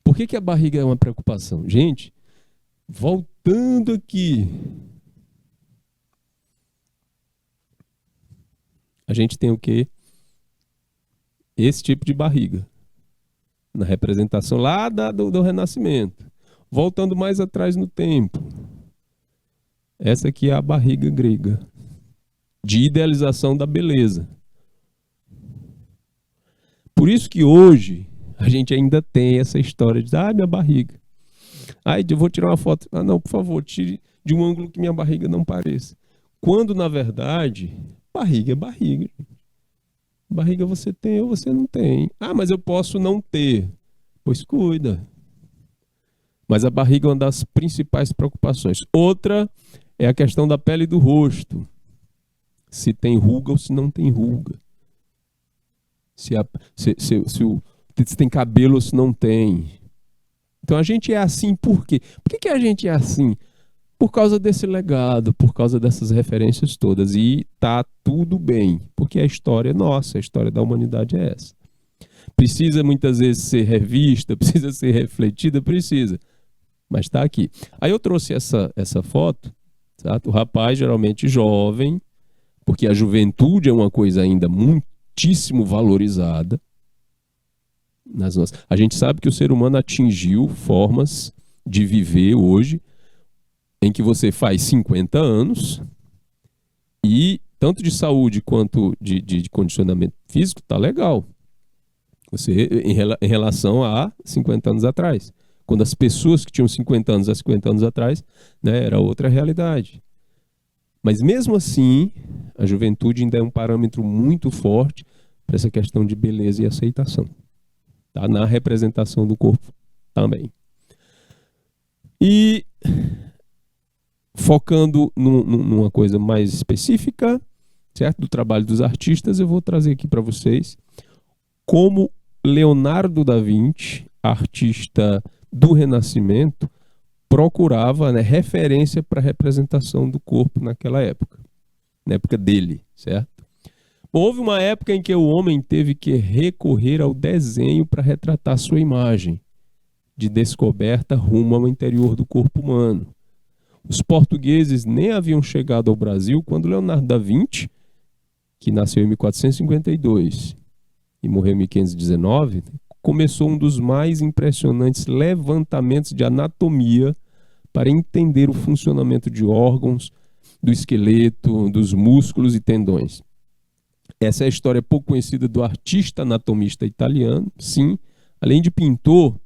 Por que a barriga é uma preocupação? Gente, voltando aqui. A gente tem o quê? Esse tipo de barriga. Na representação lá do Renascimento. Voltando mais atrás no tempo. Essa aqui é a barriga grega. De idealização da beleza. Por isso que hoje a gente ainda tem essa história de minha barriga. Eu vou tirar uma foto. Não, por favor, tire de um ângulo que minha barriga não pareça. Quando, na verdade, barriga é barriga. Barriga você tem ou você não tem. Mas eu posso não ter. Pois cuida. Mas a barriga é uma das principais preocupações. Outra é a questão da pele do rosto. Se tem ruga ou se não tem ruga. Se tem cabelo ou se não tem. Então a gente é assim por quê? Por que a gente é assim? Por causa desse legado, por causa dessas referências todas. E tá tudo bem, porque a história é nossa, a história da humanidade é essa. Precisa muitas vezes ser revista, precisa ser refletida, precisa. Mas está aqui. Aí eu trouxe essa foto, certo? O rapaz geralmente jovem, porque a juventude é uma coisa ainda muitíssimo valorizada. A gente sabe que o ser humano atingiu formas de viver hoje em que você faz 50 anos e tanto de saúde quanto de condicionamento físico tá legal. Você, em relação a 50 anos atrás. Quando as pessoas que tinham 50 anos há 50 anos atrás, né, era outra realidade. Mas mesmo assim, a juventude ainda é um parâmetro muito forte para essa questão de beleza e aceitação. Tá? Na representação do corpo também. E focando numa coisa mais específica, certo? Do trabalho dos artistas, eu vou trazer aqui para vocês como Leonardo da Vinci, artista do Renascimento, procurava, né, referência para a representação do corpo naquela época, na época dele, certo? Bom, houve uma época em que o homem teve que recorrer ao desenho para retratar sua imagem de descoberta rumo ao interior do corpo humano. Os portugueses nem haviam chegado ao Brasil quando Leonardo da Vinci, que nasceu em 1452 e morreu em 1519, começou um dos mais impressionantes levantamentos de anatomia para entender o funcionamento de órgãos, do esqueleto, dos músculos e tendões. Essa é a história pouco conhecida do artista anatomista italiano, sim, além de pintor,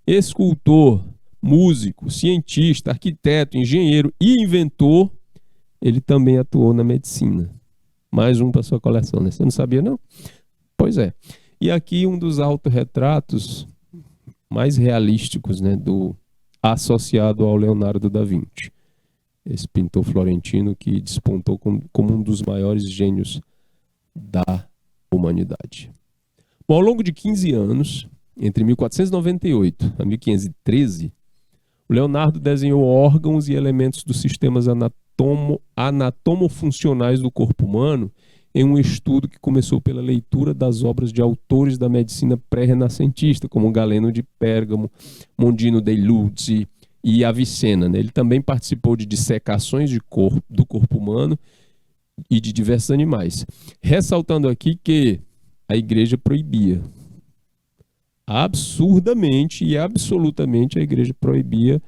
escultor, músico, cientista, arquiteto, engenheiro e inventor, ele também atuou na medicina. Mais um para sua coleção, né? Você não sabia, não? Pois é. E aqui um dos autorretratos mais realísticos, né, associado ao Leonardo da Vinci. Esse pintor florentino que despontou como um dos maiores gênios da humanidade. Bom, ao longo de 15 anos, entre 1498 a 1513, o Leonardo desenhou órgãos e elementos dos sistemas anatomofuncionais do corpo humano em um estudo que começou pela leitura das obras de autores da medicina pré-renascentista, como Galeno de Pérgamo, Mondino dei Luzzi e Avicenna. Ele também participou de dissecações do corpo humano e de diversos animais. Ressaltando aqui que a igreja proibia. Absurdamente e absolutamente a igreja proibia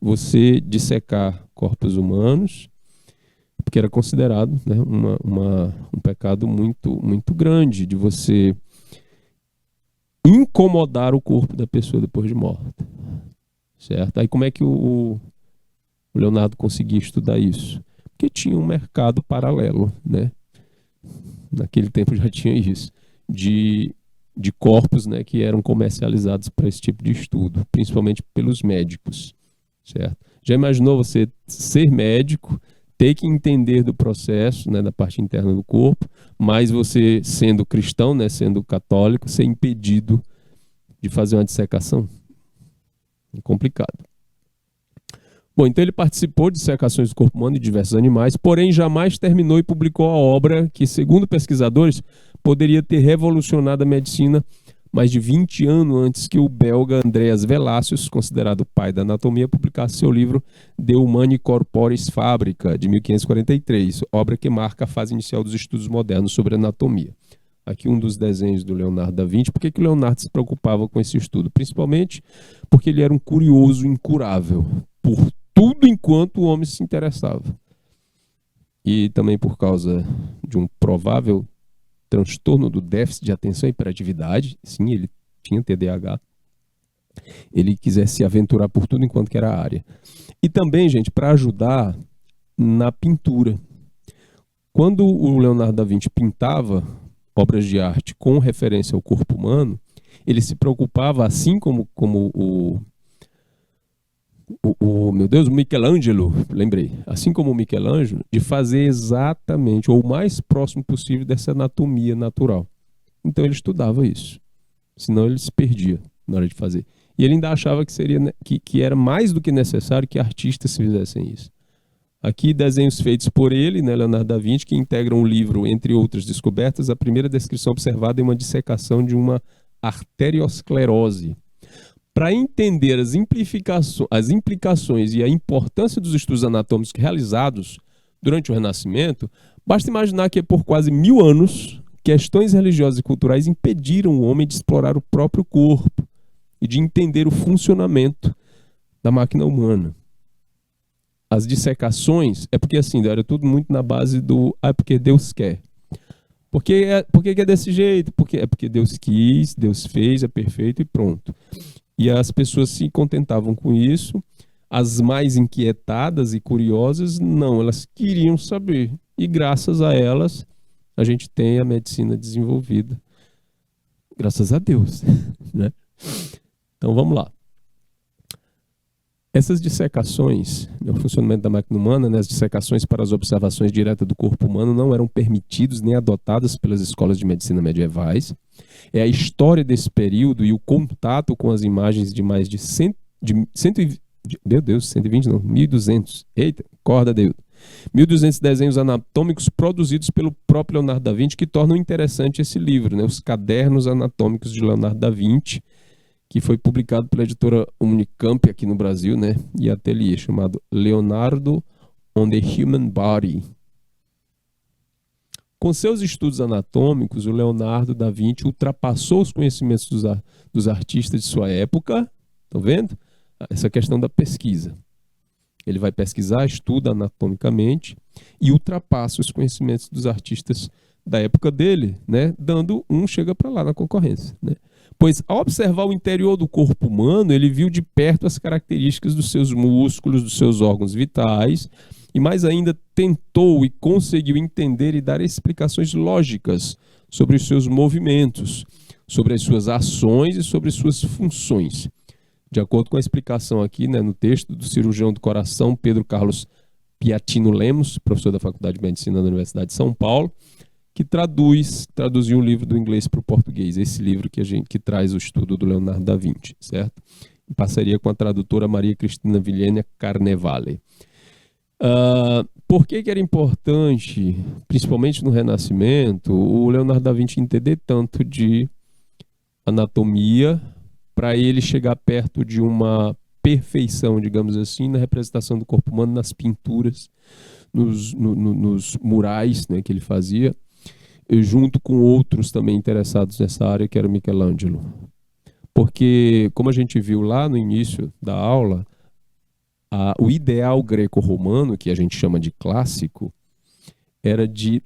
você dissecar corpos humanos, porque era considerado, né, um pecado muito, muito grande de você incomodar o corpo da pessoa depois de morta. Certo? Aí como é que o Leonardo conseguia estudar isso? Porque tinha um mercado paralelo, né? Naquele tempo já tinha isso, de corpos, né, que eram comercializados para esse tipo de estudo, principalmente pelos médicos. Certo? Já imaginou você ser médico, ter que entender do processo, né, da parte interna do corpo, mas você, sendo cristão, né, sendo católico, ser impedido de fazer uma dissecação? É complicado. Bom, então ele participou de dissecações do corpo humano e de diversos animais, porém jamais terminou e publicou a obra que, segundo pesquisadores, poderia ter revolucionado a medicina mais de 20 anos antes que o belga Andreas Velácius, considerado o pai da anatomia, publicasse seu livro De Humani Corporis Fabrica, de 1543, obra que marca a fase inicial dos estudos modernos sobre anatomia. Aqui um dos desenhos do Leonardo da Vinci. Por que o Leonardo se preocupava com esse estudo? Principalmente porque ele era um curioso incurável, por tudo enquanto o homem se interessava. E também por causa de um provável transtorno do déficit de atenção e hiperatividade. Sim, ele tinha TDAH. Ele quisesse se aventurar por tudo enquanto que era a área. E também, gente, para ajudar na pintura. Quando o Leonardo da Vinci pintava obras de arte com referência ao corpo humano, ele se preocupava, assim como o Michelangelo, lembrei, assim como o Michelangelo, de fazer exatamente, ou o mais próximo possível dessa anatomia natural. Então ele estudava isso, senão ele se perdia na hora de fazer. E ele ainda achava que era mais do que necessário que artistas fizessem isso. Aqui desenhos feitos por ele, né, Leonardo da Vinci, que integram o livro, entre outras descobertas, a primeira descrição observada em uma dissecação de uma arteriosclerose. Para entender as implicações e a importância dos estudos anatômicos realizados durante o Renascimento, basta imaginar que por quase 1000 anos, questões religiosas e culturais impediram o homem de explorar o próprio corpo e de entender o funcionamento da máquina humana. as dissecações, é porque assim, era tudo muito na base do, porque Deus quer. Por que é desse jeito? É porque Deus quis, Deus fez, é perfeito e pronto. E as pessoas se contentavam com isso. As mais inquietadas e curiosas, não, elas queriam saber. E graças a elas, a gente tem a medicina desenvolvida. Graças a Deus, né? Então vamos lá. Essas dissecações, o funcionamento da máquina humana, né, as dissecações para as observações diretas do corpo humano não eram permitidos nem adotadas pelas escolas de medicina medievais. É a história desse período e o contato com as imagens de mais de 1.200, eita, corda Deus, 1.200 desenhos anatômicos produzidos pelo próprio Leonardo da Vinci que tornam interessante esse livro, né, os Cadernos Anatômicos de Leonardo da Vinci, que foi publicado pela editora Unicamp aqui no Brasil, né, e Atelier, chamado Leonardo on the Human Body. Com seus estudos anatômicos, o Leonardo da Vinci ultrapassou os conhecimentos dos artistas de sua época. Estão vendo? Essa questão da pesquisa. Ele vai pesquisar, estuda anatomicamente e ultrapassa os conhecimentos dos artistas da época dele, né, dando chega para lá na concorrência, né? Pois, ao observar o interior do corpo humano, ele viu de perto as características dos seus músculos, dos seus órgãos vitais, e mais ainda tentou e conseguiu entender e dar explicações lógicas sobre os seus movimentos, sobre as suas ações e sobre suas funções. De acordo com a explicação aqui, né, no texto do cirurgião do coração Pedro Carlos Piatino Lemos, professor da Faculdade de Medicina da Universidade de São Paulo, que traduziu um livro do inglês para o português, esse livro que traz o estudo do Leonardo da Vinci, certo? Em parceria com a tradutora Maria Cristina Vilhena Carnevale. Por que era importante, principalmente no Renascimento, o Leonardo da Vinci entender tanto de anatomia para ele chegar perto de uma perfeição, digamos assim, na representação do corpo humano, nas pinturas, nos murais, né, que ele fazia, junto com outros também interessados nessa área, que era Michelangelo. Porque, como a gente viu lá no início da aula, o ideal greco-romano, que a gente chama de clássico, era de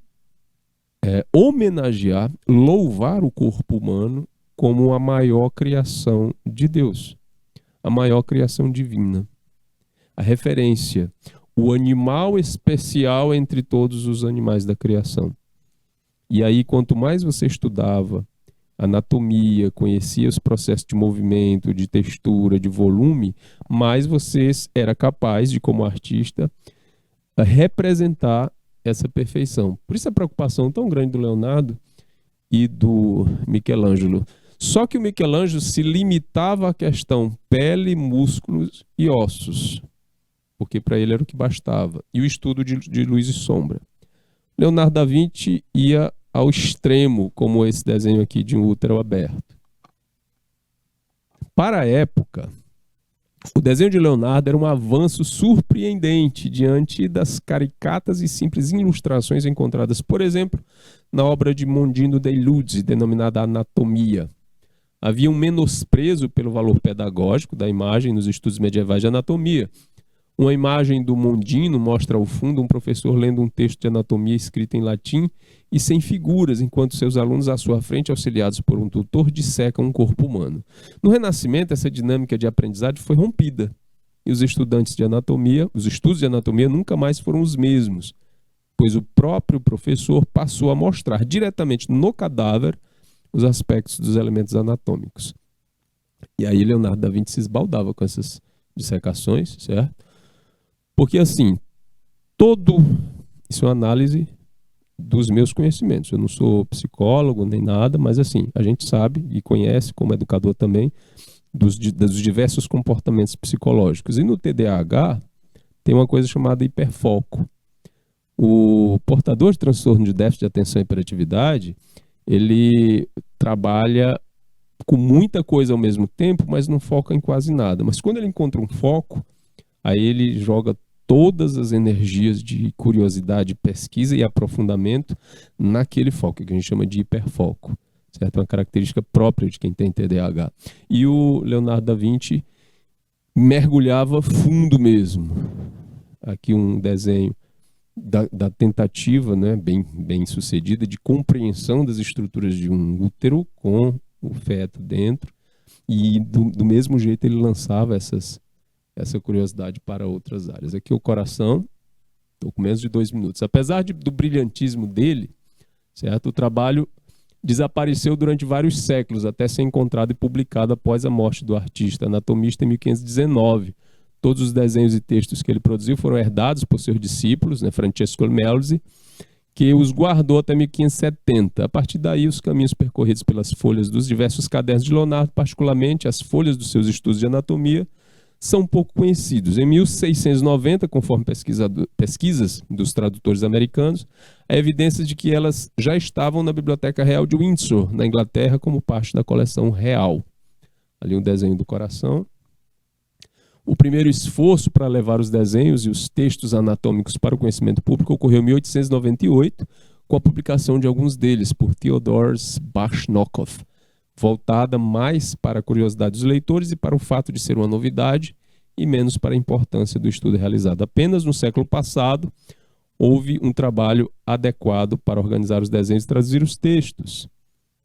homenagear, louvar o corpo humano como a maior criação de Deus, a maior criação divina. A referência, o animal especial entre todos os animais da criação. E aí, quanto mais você estudava anatomia, conhecia os processos de movimento, de textura, de volume, mais você era capaz de, como artista, representar essa perfeição. Por isso a preocupação tão grande do Leonardo e do Michelangelo. Só que o Michelangelo se limitava à questão pele, músculos e ossos, porque para ele era o que bastava. E o estudo de luz e sombra. Leonardo da Vinci ia ao extremo, como esse desenho aqui de um útero aberto. Para a época, o desenho de Leonardo era um avanço surpreendente diante das caricatas e simples ilustrações encontradas, por exemplo, na obra de Mondino dei Luzzi, denominada Anatomia. Havia um menosprezo pelo valor pedagógico da imagem nos estudos medievais de anatomia. Uma imagem do Mondino mostra ao fundo um professor lendo um texto de anatomia escrito em latim e sem figuras, enquanto seus alunos à sua frente, auxiliados por um tutor, dissecam um corpo humano. No Renascimento, essa dinâmica de aprendizagem foi rompida e os estudos de anatomia nunca mais foram os mesmos, pois o próprio professor passou a mostrar diretamente no cadáver os aspectos dos elementos anatômicos. E aí Leonardo da Vinci se esbaldava com essas dissecações, certo? Porque assim, isso é uma análise dos meus conhecimentos. Eu não sou psicólogo nem nada, mas assim, a gente sabe e conhece como educador também dos diversos comportamentos psicológicos. E no TDAH tem uma coisa chamada hiperfoco. O portador de transtorno de déficit de atenção e hiperatividade, ele trabalha com muita coisa ao mesmo tempo, mas não foca em quase nada. Mas quando ele encontra um foco, aí ele joga todas as energias de curiosidade, pesquisa e aprofundamento naquele foco, que a gente chama de hiperfoco, certo? Uma característica própria de quem tem TDAH. E o Leonardo da Vinci mergulhava fundo mesmo. aqui um desenho da tentativa, né, bem sucedida, de compreensão das estruturas de um útero com o feto dentro, e do mesmo jeito ele lançava essa curiosidade para outras áreas. Aqui o coração, estou com menos de 2 minutos. Apesar do brilhantismo dele, certo, o trabalho desapareceu durante vários séculos, até ser encontrado e publicado após a morte do artista anatomista em 1519. Todos os desenhos e textos que ele produziu foram herdados por seus discípulos, né, Francesco Melzi, que os guardou até 1570. A partir daí, os caminhos percorridos pelas folhas dos diversos cadernos de Leonardo, particularmente as folhas dos seus estudos de anatomia, são pouco conhecidos. Em 1690, conforme pesquisas dos tradutores americanos, há evidências de que elas já estavam na Biblioteca Real de Windsor, na Inglaterra, como parte da coleção real. Ali um desenho do coração. O primeiro esforço para levar os desenhos e os textos anatômicos para o conhecimento público ocorreu em 1898, com a publicação de alguns deles por Theodor Bachnokov, voltada mais para a curiosidade dos leitores e para o fato de ser uma novidade e menos para a importância do estudo realizado. Apenas no século passado houve um trabalho adequado para organizar os desenhos e traduzir os textos.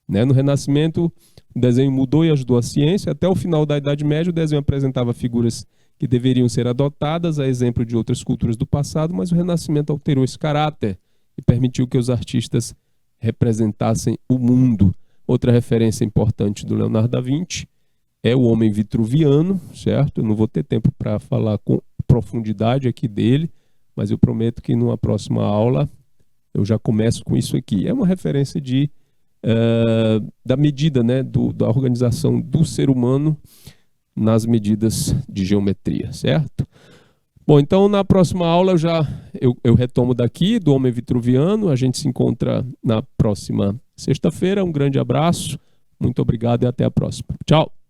No Renascimento, o desenho mudou e ajudou a ciência. Até o final da Idade Média, o desenho apresentava figuras que deveriam ser adotadas, a exemplo de outras culturas do passado, mas o Renascimento alterou esse caráter e permitiu que os artistas representassem o mundo. Outra referência importante do Leonardo da Vinci é o homem vitruviano, certo? Eu não vou ter tempo para falar com profundidade aqui dele, mas eu prometo que numa próxima aula eu já começo com isso aqui. É uma referência da medida, né, da organização do ser humano nas medidas de geometria, certo? Bom, então na próxima aula eu retomo daqui do homem vitruviano. A gente se encontra na próxima sexta-feira. Um grande abraço, muito obrigado e até a próxima. Tchau!